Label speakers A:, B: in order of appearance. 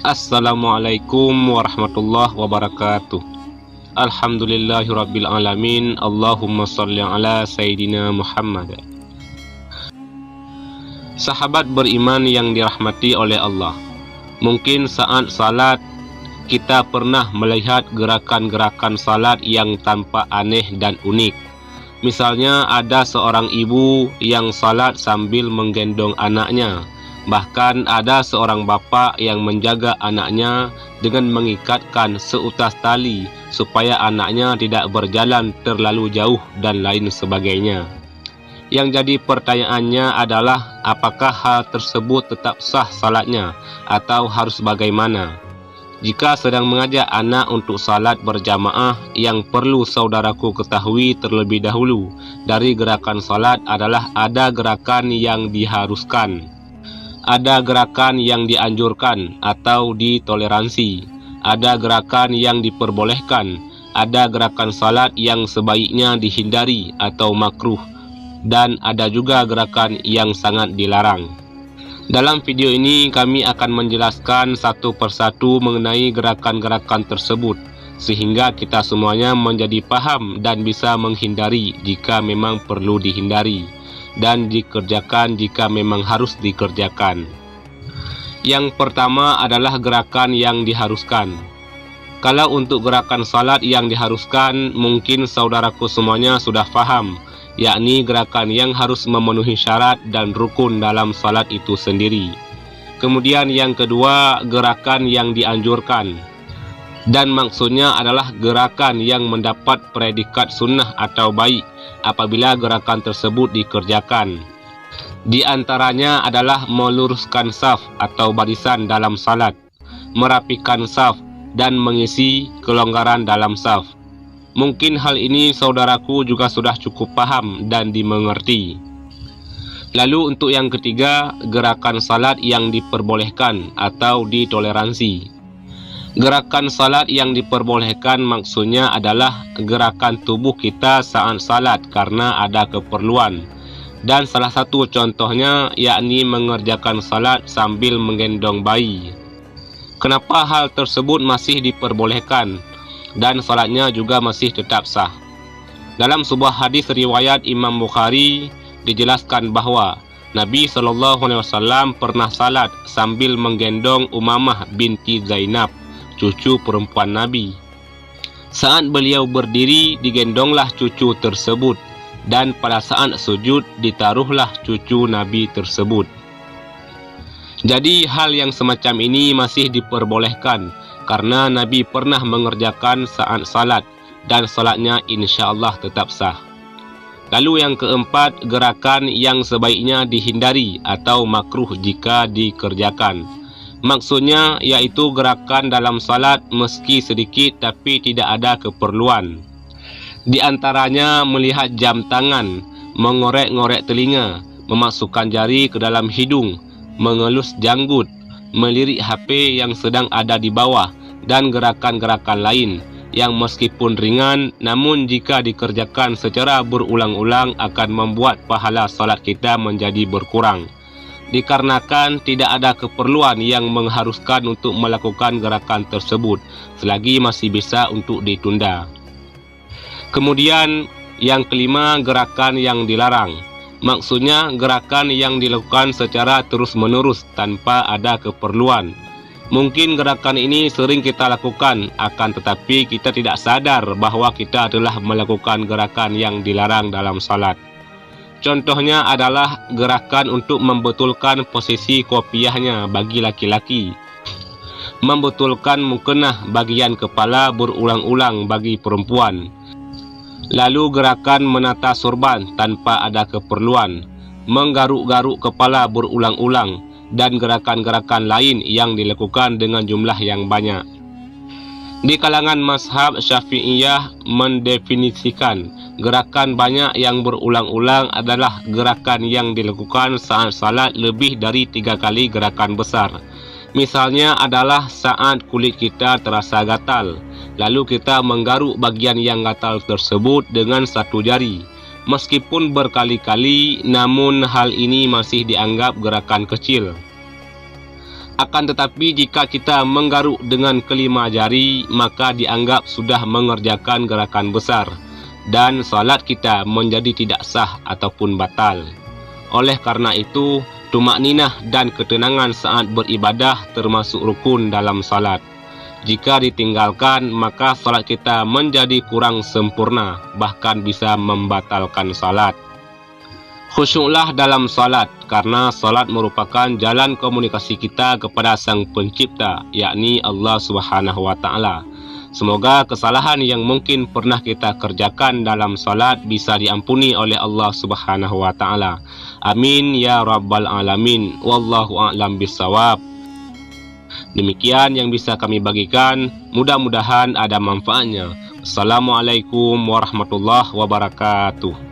A: Assalamualaikum warahmatullahi wabarakatuh. Alhamdulillahirabbil alamin. Allahumma shalli ala Sayyidina Muhammad. Sahabat beriman yang dirahmati oleh Allah, mungkin saat salat kita pernah melihat gerakan-gerakan salat yang tampak aneh dan unik. Misalnya ada seorang ibu yang salat sambil menggendong anaknya. Bahkan ada seorang bapa yang menjaga anaknya dengan mengikatkan seutas tali supaya anaknya tidak berjalan terlalu jauh dan lain sebagainya. Yang jadi pertanyaannya adalah apakah hal tersebut tetap sah salatnya atau harus bagaimana? Jika sedang mengajak anak untuk salat berjamaah, yang perlu saudaraku ketahui terlebih dahulu dari gerakan salat adalah ada gerakan yang diharuskan, ada gerakan yang dianjurkan atau ditoleransi, ada gerakan yang diperbolehkan, ada gerakan salat yang sebaiknya dihindari atau makruh, dan ada juga gerakan yang sangat dilarang. Dalam video ini kami akan menjelaskan satu persatu mengenai gerakan-gerakan tersebut, sehingga kita semuanya menjadi paham dan bisa menghindari jika memang perlu dihindari, dan dikerjakan jika memang harus dikerjakan. Yang pertama adalah gerakan yang diharuskan. Kalau untuk gerakan salat yang diharuskan, mungkin saudaraku semuanya sudah paham, yakni gerakan yang harus memenuhi syarat dan rukun dalam salat itu sendiri. Kemudian yang kedua, gerakan yang dianjurkan. Dan maksudnya adalah gerakan yang mendapat predikat sunnah atau baik apabila gerakan tersebut dikerjakan. Di antaranya adalah meluruskan saf atau barisan dalam salat, merapikan saf, dan mengisi kelonggaran dalam saf. Mungkin hal ini saudaraku juga sudah cukup paham dan dimengerti. Lalu untuk yang ketiga, gerakan salat yang diperbolehkan atau ditoleransi. Gerakan salat yang diperbolehkan maksudnya adalah gerakan tubuh kita saat salat karena ada keperluan. Dan salah satu contohnya yakni mengerjakan salat sambil menggendong bayi. Kenapa hal tersebut masih diperbolehkan dan salatnya juga masih tetap sah? Dalam sebuah hadis riwayat Imam Bukhari dijelaskan bahwa Nabi SAW pernah salat sambil menggendong Umamah binti Zainab, cucu perempuan Nabi. Saat beliau berdiri, digendonglah cucu tersebut, dan pada saat sujud ditaruhlah cucu Nabi tersebut. Jadi hal yang semacam ini masih diperbolehkan karena Nabi pernah mengerjakan saat salat dan salatnya insya-Allah tetap sah. Lalu yang keempat, gerakan yang sebaiknya dihindari atau makruh jika dikerjakan. Maksudnya yaitu gerakan dalam salat meski sedikit tapi tidak ada keperluan. Di antaranya melihat jam tangan, mengorek-ngorek telinga, memasukkan jari ke dalam hidung, mengelus janggut, melirik HP yang sedang ada di bawah, dan gerakan-gerakan lain yang meskipun ringan namun jika dikerjakan secara berulang-ulang akan membuat pahala salat kita menjadi berkurang, dikarenakan tidak ada keperluan yang mengharuskan untuk melakukan gerakan tersebut selagi masih bisa untuk ditunda. Kemudian yang kelima, gerakan yang dilarang. Maksudnya gerakan yang dilakukan secara terus-menerus tanpa ada keperluan. Mungkin gerakan ini sering kita lakukan, akan tetapi kita tidak sadar bahwa kita adalah melakukan gerakan yang dilarang dalam salat. Contohnya adalah gerakan untuk membetulkan posisi kopiahnya bagi laki-laki, membetulkan mukenah bagian kepala berulang-ulang bagi perempuan, lalu gerakan menata sorban tanpa ada keperluan, menggaruk-garuk kepala berulang-ulang, dan gerakan-gerakan lain yang dilakukan dengan jumlah yang banyak. Di kalangan mazhab Syafi'iyah mendefinisikan gerakan banyak yang berulang-ulang adalah gerakan yang dilakukan saat salat lebih dari 3 kali gerakan besar. Misalnya adalah saat kulit kita terasa gatal, lalu kita menggaruk bagian yang gatal tersebut dengan satu jari. Meskipun berkali-kali, namun hal ini masih dianggap gerakan kecil. Akan tetapi jika kita menggaruk dengan kelima jari, maka dianggap sudah mengerjakan gerakan besar dan salat kita menjadi tidak sah ataupun batal. Oleh karena itu, tumakninah dan ketenangan saat beribadah termasuk rukun dalam salat. Jika ditinggalkan, maka salat kita menjadi kurang sempurna, bahkan bisa membatalkan salat. Khusyuklah dalam salat, karena salat merupakan jalan komunikasi kita kepada Sang Pencipta, yakni Allah Subhanahu wa Ta'ala. Semoga kesalahan yang mungkin pernah kita kerjakan dalam salat bisa diampuni oleh Allah Subhanahu wa Ta'ala. Amin ya rabbal alamin. Wallahu a'lam bissawab. Demikian yang bisa kami bagikan, mudah-mudahan ada manfaatnya. Assalamualaikum warahmatullahi wabarakatuh.